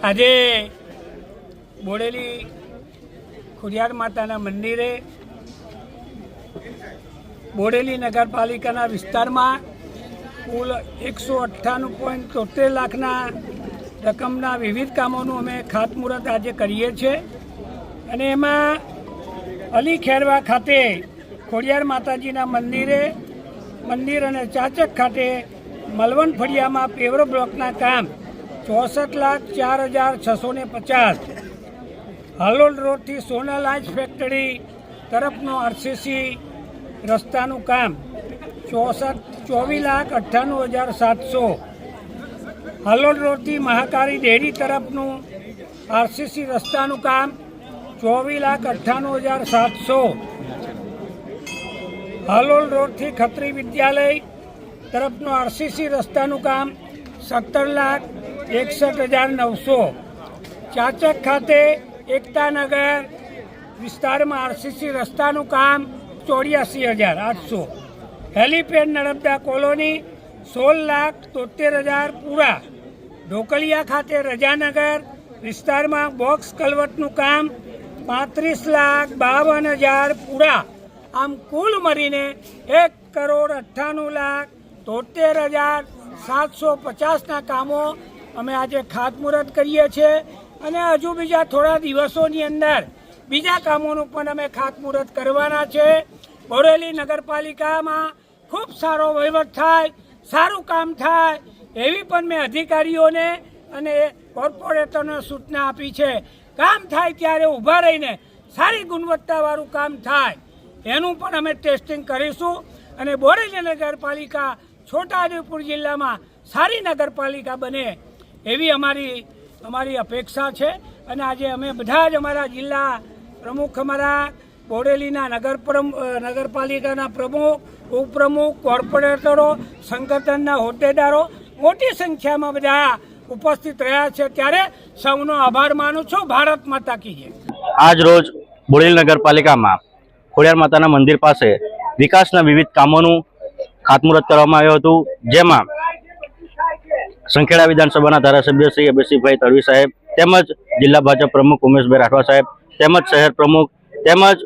આજે બોડેલી ખોડિયાર માતાના મંદિરે બોડેલી નગરપાલિકાના વિસ્તારમાં કુલ 198.73 લાખના રકમના વિવિધ કામોનું અમે ખાતમુહૂર્ત આજે કરીએ છીએ અને એમાં અલી ખેરવા ખાતે ખોડિયાર માતાજીના મંદિર અને ચાચક ખાતે મલવન ફળિયામાં પેવર બ્લોકના કામ 64,04,650 હાલોલ રોડથી સોનલ આઈસ ફેક્ટરી તરફનો આરસીસી રસ્તાનું કામ 24,98,700 હાલોલ રોડથી મહાકાળી ડેરી તરફનું આરસીસી રસ્તાનું કામ 24,98,700 હાલોલ રોડથી ખત્રી વિદ્યાલય તરફનું આરસીસી રસ્તાનું કામ 17,61,900 ચાચક ખાતે એકતાનગર વિસ્તારમાં આરસીસી રસ્તાનું કામ 84,800 હેલીપેડ નર્મદા કોલોની 16,73,000 પૂરા ઢોકલિયા ખાતે રજાનગર વિસ્તારમાં બોક્સ કલવટનું કામ 35,52,000 પૂરા આમ કુલ મળીને 1,98,73,750ના કામો અમે આજે ખાતમુહૂર્ત કરીએ છીએ અને હજુ બીજા થોડા દિવસોની અંદર બીજા કામોનું પણ અમે ખાતમુહૂર્ત કરવાના છે. બોડેલી નગરપાલિકામાં ખૂબ સારો વહીવટ થાય, સારું કામ થાય એવી પણ મેં અધિકારીઓને અને કોર્પોરેટરને સૂચના આપી છે. કામ થાય ત્યારે ઊભા રહીને સારી ગુણવત્તાવાળું કામ થાય એનું પણ અમે ટેસ્ટિંગ કરીશું અને બોડેલી નગરપાલિકા છોટાઉદેપુર જિલ્લામાં સારી નગરપાલિકા બને એવી અમારી અપેક્ષા છે અને આજે અમે બધા જ અમારા જિલ્લા પ્રમુખ, અમારા બોડેલીના નગરપાલિકાના પ્રમુખ, ઉપપ્રમુખ, કોર્પોરેટરો, સંગઠનના હોદ્દેદારો મોટી સંખ્યામાં બધા ઉપસ્થિત રહ્યા છે ત્યારે સૌનો આભાર માનું છું. ભારત માતા કી જય. આજ રોજ બોડેલી નગરપાલિકામાં ખોડિયાર માતાના મંદિર પાસે વિકાસના વિવિધ કામોનું ખાતમુહૂર્ત કરવામાં આવ્યું હતું, જેમાં સંખેડા વિધાનસભાના ધારાસભ્ય શ્રી અભયસિંહભાઈ તડવી સાહેબ તેમજ જિલ્લા ભાજપ પ્રમુખ ઉમેશભાઈ રાઠવા સાહેબ તેમજ શહેર પ્રમુખ તેમજ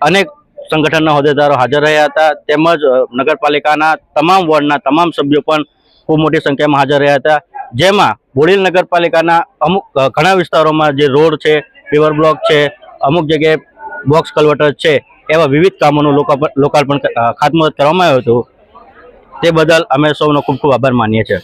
અનેક સંગઠનના હોદ્દેદારો હાજર રહ્યા હતા. તેમજ નગરપાલિકાના તમામ વોર્ડના તમામ સભ્યો પણ ખૂબ મોટી સંખ્યામાં હાજર રહ્યા હતા, જેમાં બોડેલી નગરપાલિકાના અમુક ઘણા વિસ્તારોમાં જે રોડ છે, પેવર બ્લોક છે, અમુક જગ્યાએ બોક્સ કલ્વટર છે, એવા વિવિધ કામોનું લોકાર્પણ ખાતમુહૂર્ત કરવામાં આવ્યું હતું. તે બદલ અમે સૌનો ખૂબ ખૂબ આભાર માનીએ છીએ.